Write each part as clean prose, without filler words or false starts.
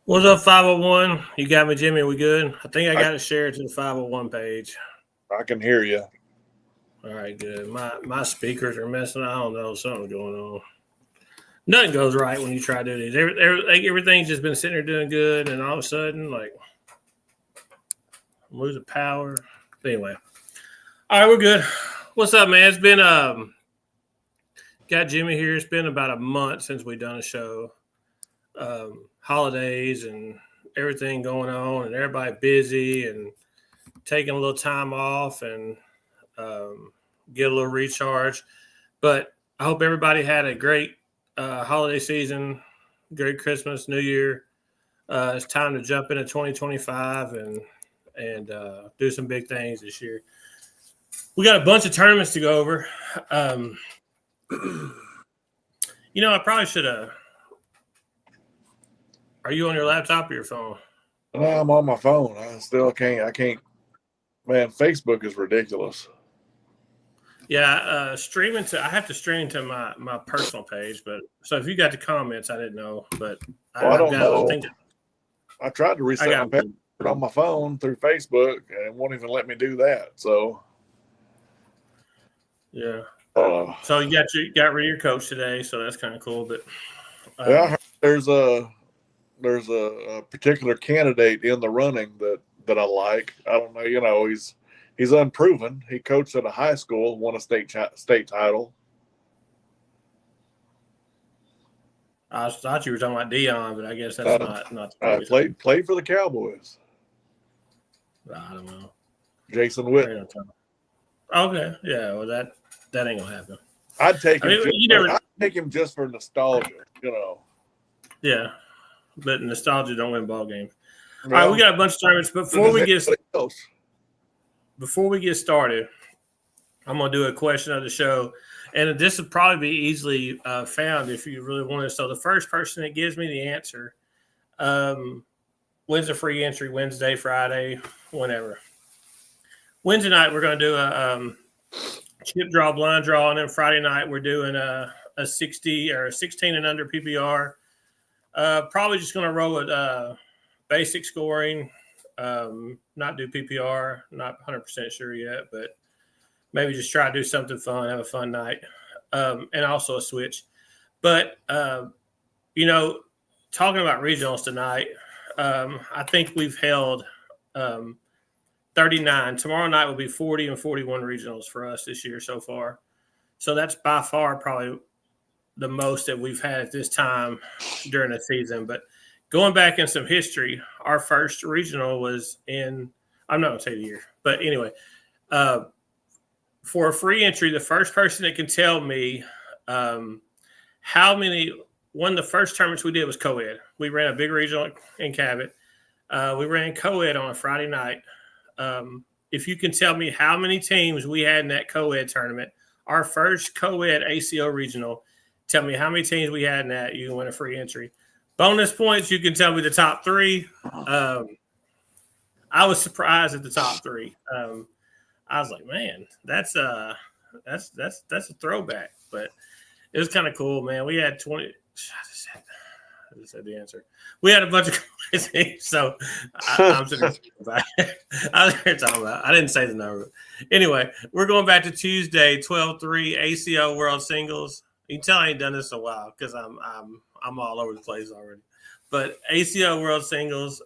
What's up, 501? You got me, Jimmy? We good? I think I I, got it shared to the 501 page. I can hear you. All right, good. My speakers are messing. I don't know. Something's going on. Nothing goes right when you try to do these. Everything's just been sitting there doing good, and all of a sudden, like, I'm losing power. Anyway. All right, we're good. What's up, man? It's been, got Jimmy here. It's been about a month since we done a show. Holidays and everything going on, and everybody busy and taking a little time off and get a little recharge. But I hope everybody had a great holiday season, great Christmas, New Year. It's time to jump into 2025 and do some big things this year. We got a bunch of tournaments to go over. I probably should have. Are you on your laptop or your phone? No, I'm on my phone. I still can't. I can't. Man, Facebook is ridiculous. Yeah, streaming to. I have to stream to my personal page, but so if you got the comments, I didn't know, but Well, I I've don't got. I know. think I tried to I reset my got. password on my phone through Facebook, and it won't even let me do that. So, Yeah. uh, So you got rid of your coach today, so that's kind of cool. But yeah, I heard there's a particular candidate in the running that I like. I don't know. He's unproven. He coached at a high school, won a state title. I thought you were talking about Dion, but I guess that's not the case. Played for the Cowboys. I don't know. Jason There Witten. ain't no time. Okay, yeah. Well, that ain't gonna happen. I'd take I him. mean, you never. I'd take him just for nostalgia. Yeah, but nostalgia don't win ball games. All right, we Well, got a bunch of tournaments. Before we get started, I'm gonna do a question of the show, and this would probably be easily found if you really wanted. So the first person that gives me the answer wins a free entry Wednesday, Friday, whenever. Wednesday night we're gonna do a chip draw, blind draw, and then Friday night we're doing a 60 or a 16 and under PPR. Probably just gonna roll with basic scoring. Not do PPR. Not 100% sure yet, but maybe just try to do something fun, have a fun night, and also a switch. But talking about regionals tonight, I think we've held 39. Tomorrow night will be 40 and 41 regionals for us this year so far. So that's by far probably the most that we've had at this time during the season. But going back in some history, our first regional was in, I'm not going to say the year, but anyway, for a free entry, the first person that can tell me how many, one of the first tournaments we did was co-ed. We ran a big regional in Cabot. We ran co-ed on a Friday night. If you can tell me how many teams we had in that co-ed tournament, our first co-ed ACO regional, tell me how many teams we had in that, you can win a free entry. Bonus points, you can tell me the top three. I was surprised at the top three. I was like, man, that's a throwback, but it was kind of cool, man. We had 20. I just said the answer. We had a bunch of teams, so I'm sitting about it. I was here talking about. I didn't say the number. Anyway, we're going back to Tuesday, 12-3 ACO World Singles. You can tell I ain't done this in a while because I'm all over the place already. But ACO World Singles,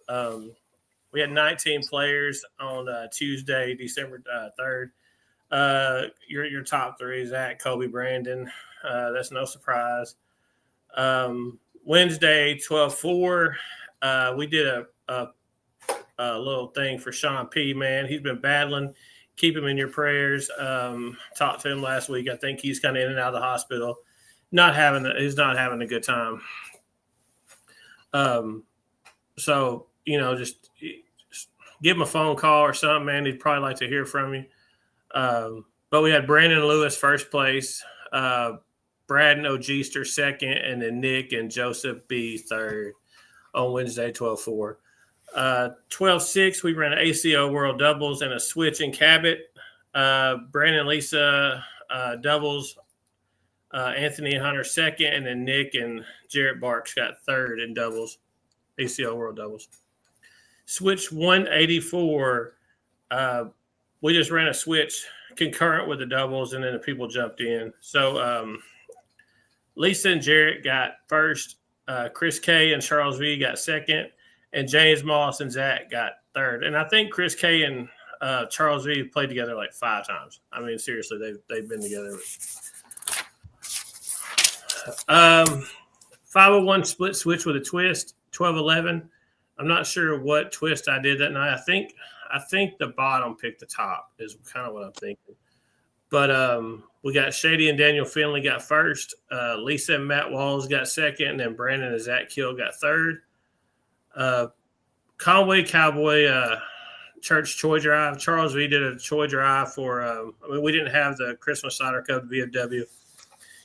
we had 19 players on Tuesday, December 3rd. Your top three is Zach, Kobe, Brandon. That's no surprise. Wednesday, 12-4, we did a little thing for Sean P. Man, he's been battling. Keep him in your prayers. Talked to him last week. I think he's kind of in and out of the hospital. He's not having a good time. So just give him a phone call or something, man. He'd probably like to hear from you. But we had Brandon Lewis first place, Brad and Ogister second, and then Nick and Joseph B third on Wednesday, 12-4. 12-6, we ran an ACO World Doubles and a switch in Cabot. Brandon and Lisa doubles, Anthony and Hunter second, and then Nick and Jarrett Barks got third in doubles ACO World Doubles. Switch 184. We just ran a switch concurrent with the doubles, and then the people jumped in. So Lisa and Jarrett got first. Chris K and Charles V got second, and James Moss and Zach got third. And I think Chris K and Charles V played together like 5 times. I mean, seriously, they've been together. 501 split switch with a twist, 12-11. I'm not sure what twist I did that night. I think the bottom picked the top is kind of what I'm thinking. But we got Shady and Daniel Finley got first. Lisa and Matt Walls got second. And then Brandon and Zach Kill got third. Conway Cowboy Church Choi Drive. Charles V did a Choi Drive for we didn't have the Christmas Cider Cup VFW.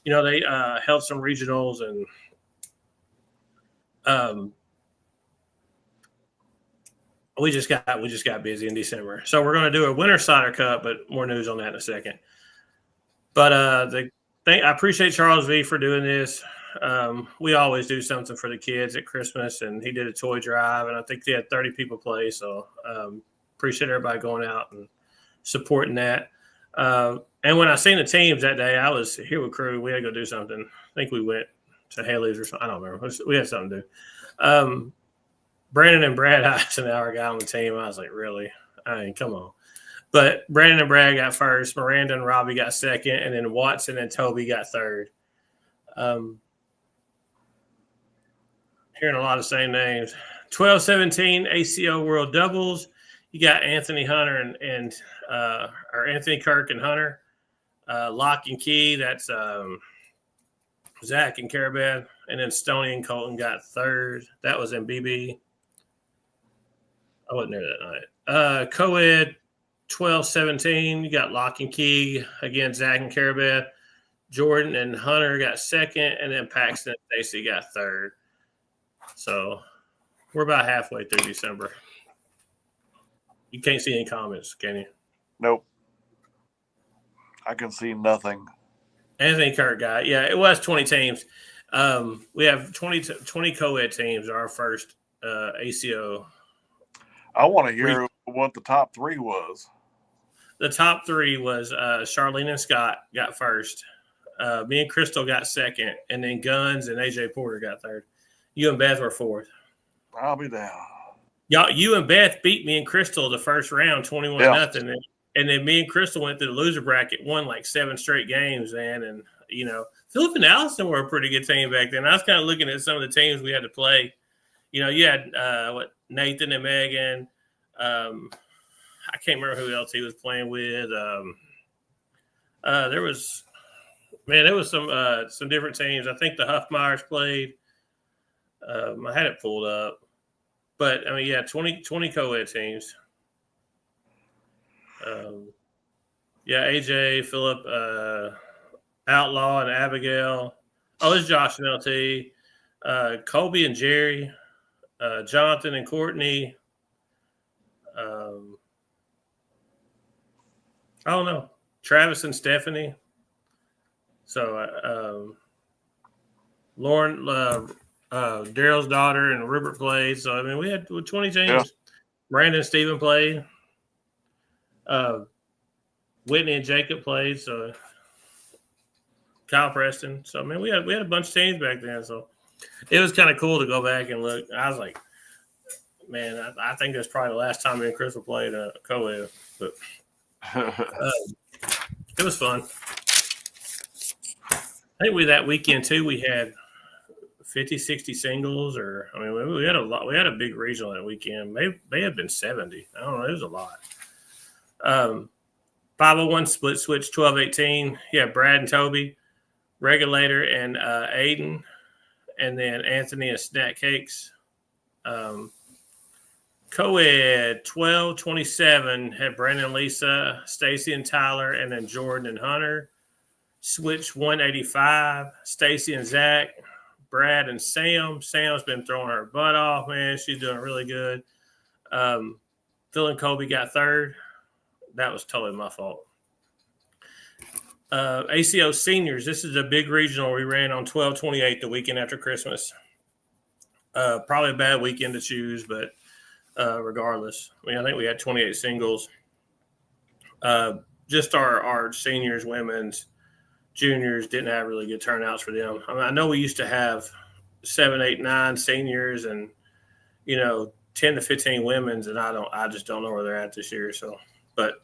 You know, they held some regionals and we just got busy in December. So we're going to do a Winter Cider Cup, but more news on that in a second. But I appreciate Charles V for doing this. We always do something for the kids at Christmas, and he did a toy drive, and I think he had 30 people play. So appreciate everybody going out and supporting that. And when I seen the teams that day, I was here with crew. We had to go do something. I think we went to Haley's or something. I don't remember. We had something to do. Brandon and Brad Eisenhower got on the team. I was like, really? I mean, come on. But Brandon and Brad got first. Miranda and Robbie got second. And then Watson and Toby got third. Hearing a lot of same names. 12-17 ACO World Doubles. You got Anthony Hunter and or Anthony Kirk and Hunter. Lock and Key. That's Zach and Carabad. And then Stoney and Colton got third. That was in BB. I wasn't there that night. Co-ed 12-17. You got Lock and Key. Again, Zach and Carabad. Jordan and Hunter got second. And then Paxton and Stacy got third. So we're about halfway through December. You can't see any comments, can you? Nope. I can see nothing. Anthony Kirk got, yeah, it was 20 teams. We have 20 co-ed teams, our first ACO. I want to hear what the top 3 was. The top 3 was Charlene and Scott got first. Me and Crystal got second. And then Guns and AJ Porter got third. You and Beth were fourth. I'll be down. Y'all, you and Beth beat me and Crystal the first round, 21-0. And then me and Crystal went to the loser bracket, won like 7 straight games, man. And, you know, Philip and Allison were a pretty good team back then. I was kind of looking at some of the teams we had to play. You know, you had Nathan and Megan. I can't remember who else he was playing with. There was some different teams. I think the Huffmeyers played. I had it pulled up. But, I mean, yeah, 20 co-ed teams. AJ, Philip, Outlaw, and Abigail. Oh, this is Josh and LT. Colby and Jerry. Jonathan and Courtney. I don't know. Travis and Stephanie. So, Lauren, Daryl's daughter and Rupert played. So, I mean, we had 20 teams. Yeah. Brandon and Steven played. Whitney and Jacob played. So, Kyle Preston. So, I mean, we had a bunch of teams back then. So, it was kind of cool to go back and look. I was like, man, I think that's probably the last time me and Chris played a co-ed. But it was fun. I think that weekend, too, we had 50, 60 singles, or I mean, we had a lot. We had a big regional that weekend. May have been 70. I don't know. It was a lot. 501 split switch 12-18. Yeah, Brad and Toby, Regulator and Aiden, and then Anthony and Snack Cakes. Co-ed 12-27 had Brandon and Lisa, Stacy and Tyler, and then Jordan and Hunter. Switch 185, Stacy and Zach, Brad and Sam. Sam's been throwing her butt off, man. She's doing really good. Phil and Colby got third. That was totally my fault. ACO seniors. This is a big regional we ran on 12-28 the weekend after Christmas. Probably a bad weekend to choose, but regardless, I mean, I think we had 28 singles. Just our seniors, women's, juniors didn't have really good turnouts for them. I mean, I know we used to have 7, 8, 9 seniors and 10 to 15 women's, and I just don't know where they're at this year. So, but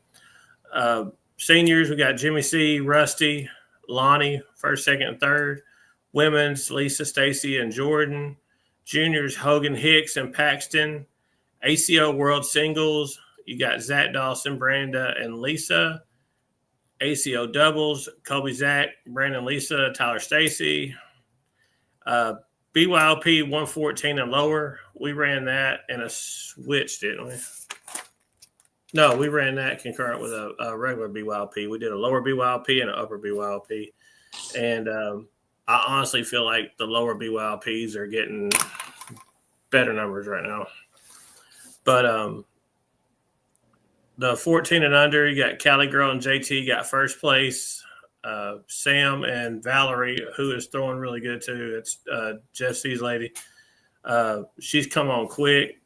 seniors, we got Jimmy C, Rusty, Lonnie, first, second, and third. Women's, Lisa, Stacy, and Jordan. Juniors, Hogan, Hicks, and Paxton. ACO World Singles, you got Zach Dawson, Branda, and Lisa. ACO Doubles, Kobe, Zach, Brandon, Lisa, Tyler, Stacy. BYLP 114 and lower. We ran that in a switch, didn't we? No, we ran that concurrent with a regular BYLP. We did a lower BYLP and an upper BYLP. And I honestly feel like the lower BYLPs are getting better numbers right now. But the 14 and under, you got Cali Girl and JT got first place. Sam and Valerie, who is throwing really good too. It's Jeff C's lady. She's come on quick,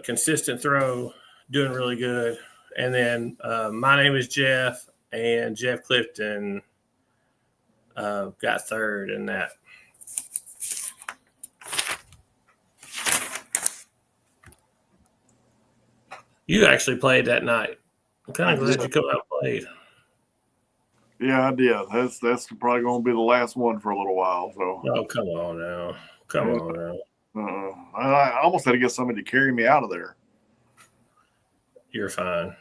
consistent throw, doing really good. And then my name is Jeff, and Jeff Clifton got third in that. You actually played that night. I'm kind of glad you come out and played. Yeah, I did. That's probably going to be the last one for a little while. So. Oh, come on now. Come on now. I almost had to get somebody to carry me out of there. You're fine.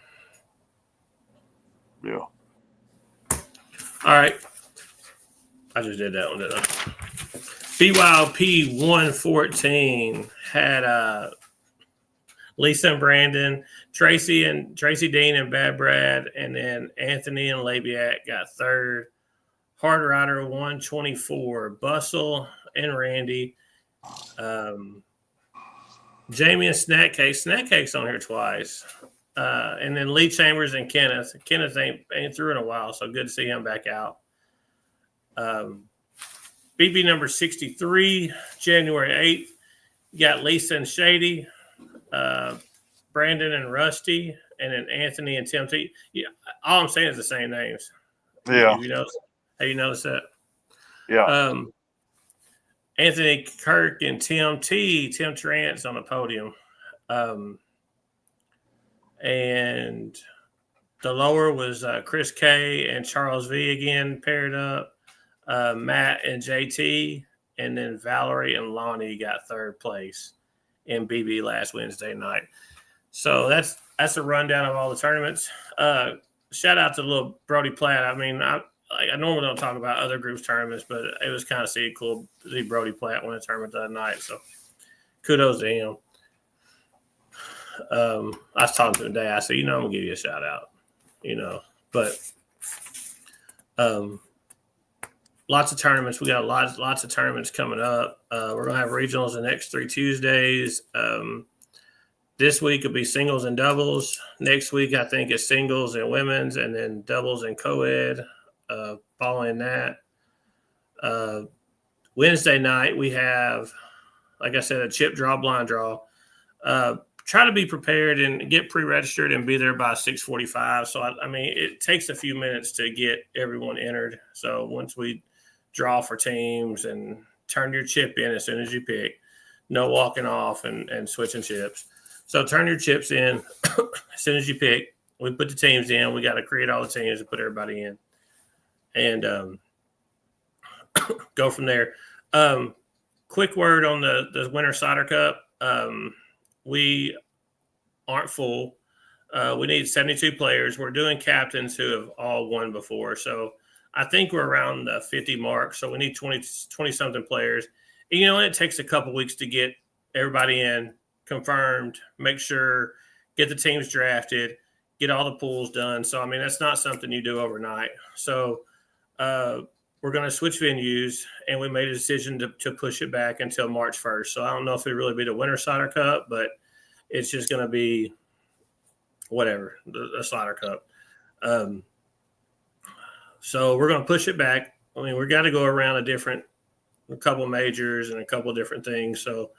Yeah. All right. I just did that one, didn't I? BYLP 114 had Lisa and Brandon, Tracy Dean and Bad Brad, and then Anthony and Labiak got third. Hard Rider 124, Bustle and Randy. Jamie and Snack Cake. Snack Cake's on here twice. And then Lee Chambers and Kenneth. Kenneth ain't through in a while, so good to see him back out. BB number 63, January 8th. You got Lisa and Shady. Brandon and Rusty, and then Anthony and Tim T. Yeah, all I'm saying is the same names. Yeah. Have you noticed that? Yeah. Anthony Kirk and Tim Trant's on the podium. And the lower was Chris K and Charles V again paired up. Matt and JT, and then Valerie and Lonnie got third place in BB last Wednesday night. So that's a rundown of all the tournaments. Shout out to little Brody Platt. I mean, I normally don't talk about other groups' tournaments, but it was kind of cool to see Brody Platt win a tournament that night. So kudos to him. I was talking to him today. I said, I'm gonna give you a shout out. But lots of tournaments. We got lots of tournaments coming up. We're gonna have regionals the next 3 Tuesdays. This week will be singles and doubles. Next week, I think, is singles and women's, and then doubles and co-ed. Following that, Wednesday night, we have, like I said, a chip draw, blind draw. Try to be prepared and get pre-registered and be there by 6:45. So, I mean, it takes a few minutes to get everyone entered. So once we draw for teams and turn your chip in as soon as you pick, no walking off and switching chips. So turn your chips in as soon as you pick. We put the teams in. We got to create all the teams and put everybody in. And go from there. Quick word on the Winter Cider Cup. We aren't full. We need 72 players. We're doing captains who have all won before. So I think we're around the 50 mark. So we need 20-something players. And, it takes a couple weeks to get everybody in, confirmed, make sure, get the teams drafted, get all the pools done. So, I mean, that's not something you do overnight. So we're going to switch venues, and we made a decision to push it back until March 1st. So I don't know if it really be the Winter Cider Cup, but it's just going to be whatever, the Cider Cup. So we're going to push it back. I mean, we got to go around a different a couple majors and a couple different things. So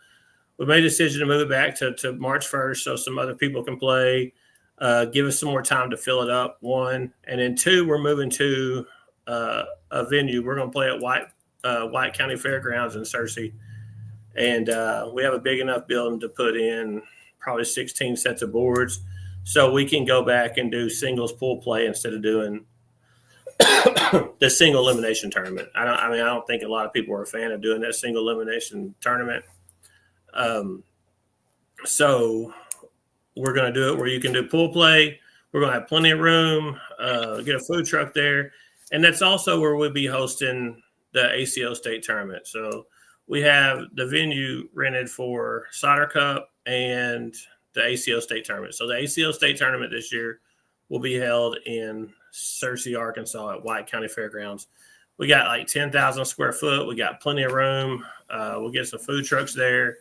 we made a decision to move it back to March 1st so some other people can play, give us some more time to fill it up, one. And then two, we're moving to a venue. We're going to play at White County Fairgrounds in Searcy. And we have a big enough building to put in probably 16 sets of boards. So we can go back and do singles pool play instead of doing the single elimination tournament. I don't think a lot of people are a fan of doing that single elimination tournament. So we're going to do it where you can do pool play. We're going to have plenty of room, get a food truck there. And that's also where we'll be hosting the ACO state tournament. So we have the venue rented for Solder Cup and the ACO state tournament. So the ACO state tournament this year will be held in Searcy, Arkansas at White County Fairgrounds. We got like 10,000 square foot. We got plenty of room. We'll get some food trucks there.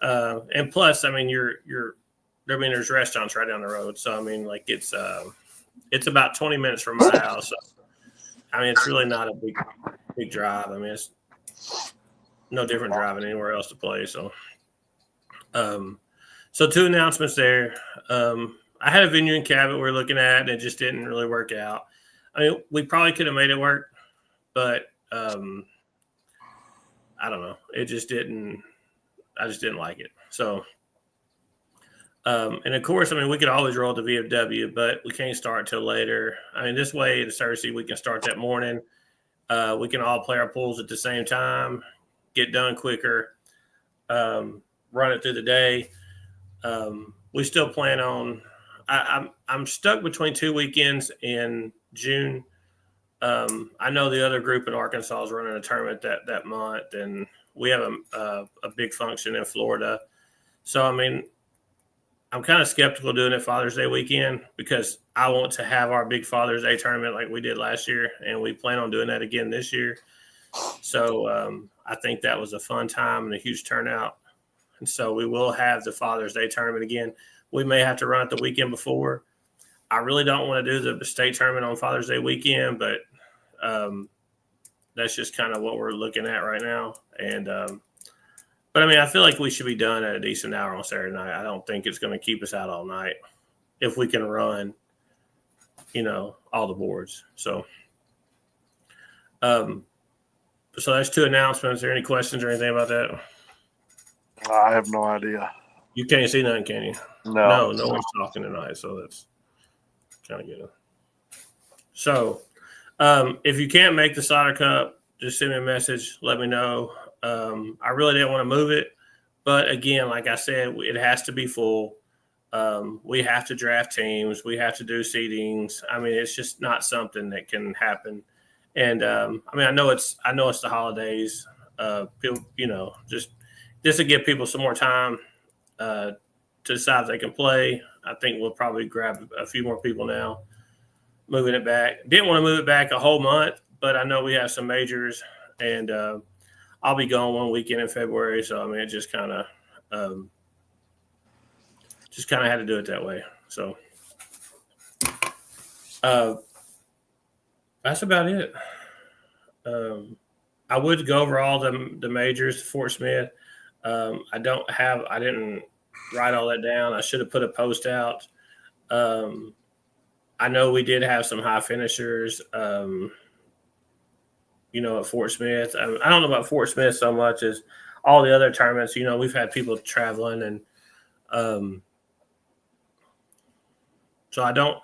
And plus, I mean, there's restaurants right down the road. So, I mean, like it's about 20 minutes from my house. So, I mean, it's really not a big drive. I mean, it's no different driving anywhere else to play. So, so two announcements there. I had a venue in Cabot we're looking at, and it just didn't really work out. I mean, we probably could have made it work, but I don't know. It just didn't. I just didn't like it. So, and of course, I mean, we could always roll the VFW, but we can't start till later. I mean, this way, in Searcy, we can start that morning. We can all play our pools at the same time, get done quicker, run it through the day. We still plan on. I'm stuck between 2 weekends in June. I know the other group in Arkansas is running a tournament that month, and we have a big function in Florida. So, I mean, I'm kind of skeptical doing it Father's Day weekend because I want to have our big Father's Day tournament like we did last year, and we plan on doing that again this year. So I think that was a fun time and a huge turnout. And so we will have the Father's Day tournament again. We may have to run it the weekend before. I really don't want to do the state tournament on Father's Day weekend, but that's just kind of what we're looking at right now. And but I mean, I feel like we should be done at a decent hour on Saturday night. I don't think it's going to keep us out all night if we can run, all the boards. So, so that's two announcements. Are there any questions or anything about that? I have no idea. You can't see nothing, can you? No one's talking tonight, so that's kind of good. So, if you can't make the Solder Cup, just send me a message. Let me know. I really didn't want to move it, but again, like I said, it has to be full. We have to draft teams. We have to do seedings. I mean, it's just not something that can happen. And I mean, I know it's the holidays. People, just to give people some more time to decide if they can play. I think we'll probably grab a few more people now. Moving it back. Didn't want to move it back a whole month, but I know we have some majors, and I'll be gone one weekend in February. So I mean, it just kind of had to do it that way. So that's about it. I would go over all the majors, Fort Smith. I didn't write all that down. I should have put a post out. I know we did have some high finishers, at Fort Smith. I don't know about Fort Smith so much as all the other tournaments. We've had people traveling, and so I don't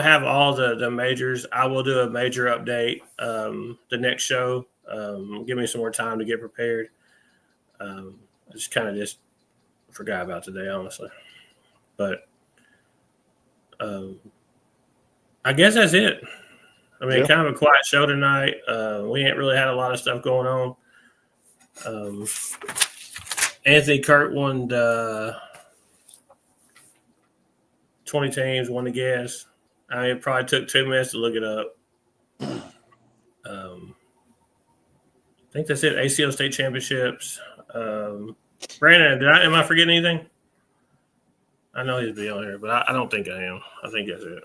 have all the majors. I will do a major update the next show. Give me some more time to get prepared. I just forgot about today, honestly. But I guess that's it. I mean, kind of a quiet show tonight. We ain't really had a lot of stuff going on. Anthony Kurt won 20 teams, won the guess. I mean, it probably took 2 minutes to look it up. I think that's it. ACO state championships. Brandon, am I forgetting anything? I know he'd be on here, but I don't think I am. I think that's it.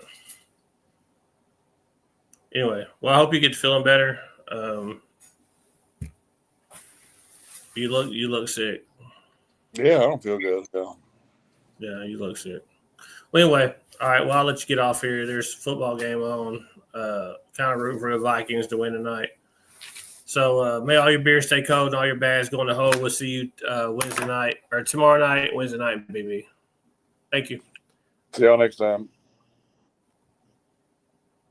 Anyway, well, I hope you get feeling better. You look sick. Yeah, I don't feel good. Yeah, you look sick. Well, anyway, all right. Well, I'll let you get off here. There's a football game on. Kind of rooting for the Vikings to win tonight. So may all your beers stay cold and all your bags go in the hole. We'll see you Wednesday night or tomorrow night, Wednesday night, baby. Thank you. See y'all next time.